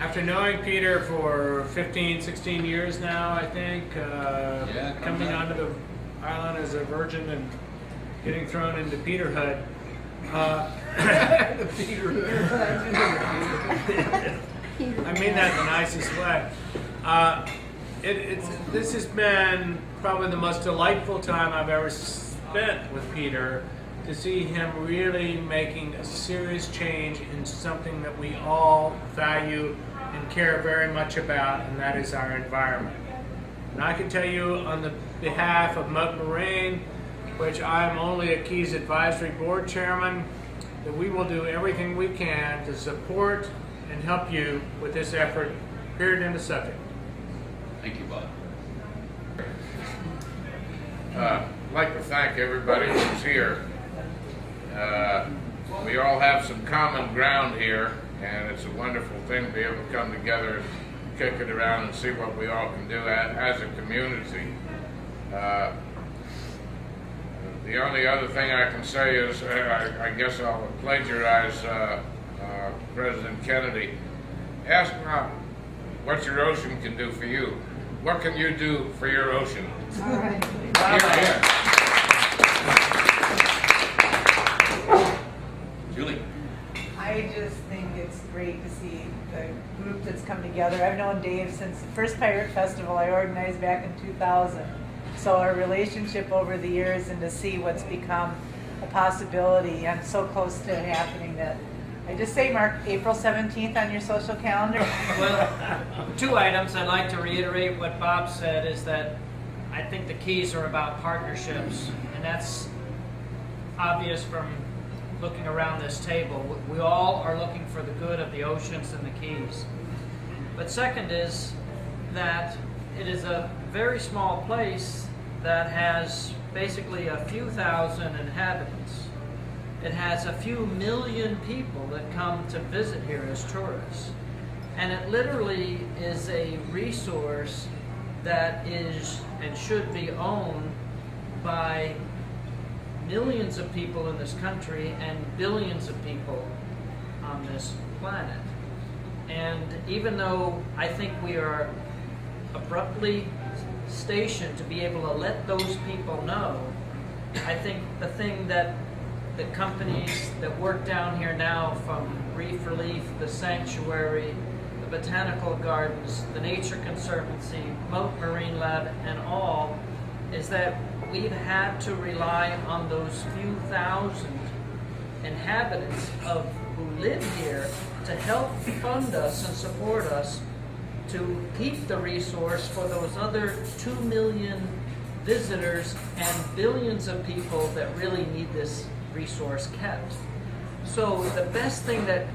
After knowing Peter for 15, 16 years now, I think, coming onto the island as a virgin and getting thrown into Peterhood. The Peterhood. I mean that in the nicest way. This has been probably the most delightful time I've ever spent with Peter, to see him really making a serious change in something that we all value and care very much about, and that is our environment. And I can tell you on the behalf of Mote Marine, which I am only a Keys Advisory Board Chairman, that we will do everything we can to support and help you with this effort, period, end of subject. Thank you, Bob. I'd like to thank everybody who's here. We all have some common ground here, and it's a wonderful thing to be able to come together and kick it around and see what we all can do as a community. The only other thing I can say is, I guess I'll plagiarize President Kennedy. Ask not what your ocean can do for you. What can you do for your ocean? All right. Here. Julie. I just think it's great to see the group that's come together. I've known Dave since the first Pirate Festival I organized back in 2000. So our relationship over the years, and to see what's become a possibility, I'm so close to it happening that I just say mark April 17th on your social calendar. Well, 2 items. I'd like to reiterate what Bob said, is that I think the Keys are about partnerships, and that's obvious from looking around this table. We all are looking for the good of the oceans and the Keys. But second is that it is a very small place that has basically a few thousand inhabitants. It has a few million people that come to visit here as tourists. And it literally is a resource that is and should be owned by millions of people in this country and billions of people on this planet. And even though I think we are abruptly stationed to be able to let those people know, I think the thing that the companies that work down here now, from Reef Relief, the Sanctuary, the Botanical Gardens, the Nature Conservancy, Mote Marine Lab, and all, is that we've had to rely on those few thousand inhabitants who live here to help fund us and support us to keep the resource for those other 2 million visitors and billions of people that really need this resource kept. So the best thing that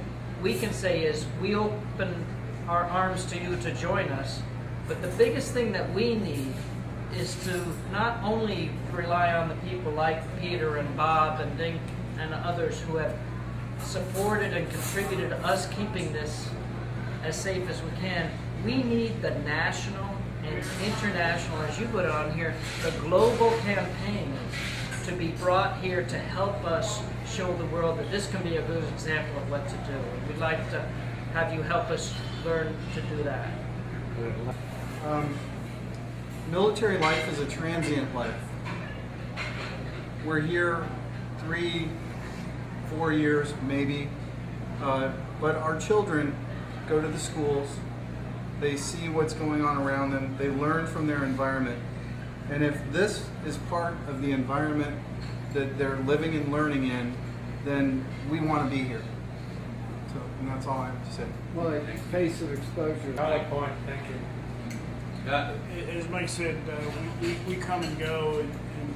we can say is we open our arms to you to join us, but the biggest thing that we need is to not only rely on the people like Peter and Bob and Dink and others who have supported and contributed to us keeping this as safe as we can. We need the national and international, as you put it on here, the global campaign to be brought here to help us show the world that this can be a good example of what to do. We'd like to have you help us learn to do that. Military life is a transient life. We're here 3, 4 years maybe, but our children go to the schools, they see what's going on around them, they learn from their environment. And if this is part of the environment that they're living and learning in, then we want to be here. So, and that's all I have to say. Well, a pace of exposure. I like point. Thank you. As Mike said, we come and go, and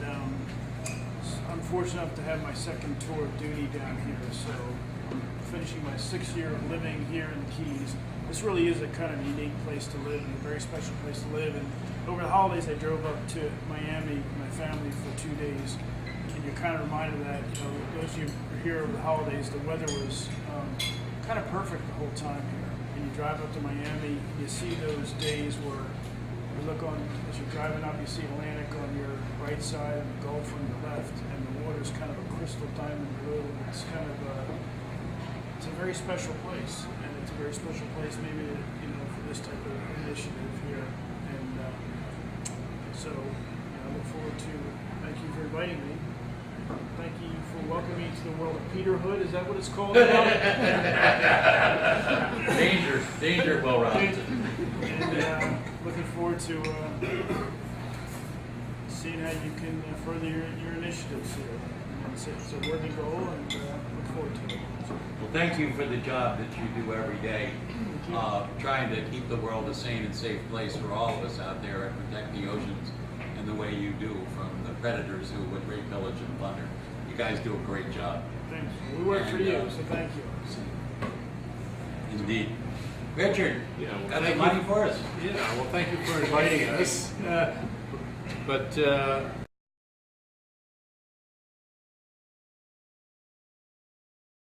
I'm fortunate enough to have my second tour of duty down here. So I'm finishing my 6th year of living here in the Keys. This really is a kind of unique place to live, and a very special place to live. And over the holidays, I drove up to Miami with my family for 2 days, and you're kind of reminded of that. You know, those of you who are here over the holidays, the weather was kind of perfect the whole time here. And you drive up to Miami, you see those days where you look on, as you're driving up, you see Atlantic on your right side and the Gulf on your left, and the water's kind of a crystal diamond blue. It's kind of it's a very special place, and it's a very special place maybe for this type of initiative here. And so I look forward to. Thank you for inviting me. Thank you for welcoming me to the world of Peterhood. Is that what it's called now? Danger, well rounded. And looking forward to seeing how you can further your initiatives here. And it's a worthy goal, and look forward to it. Well, thank you for the job that you do every day, trying to keep the world a sane and safe place for all of us out there and protect the oceans in the way you do from the predators who would rape, pillage, and plunder. You guys do a great job. Thanks. We work for you, so thank you. Indeed. Richard, Yeah, well, got thank some money you. for us? Yeah, well, thank you for inviting us. But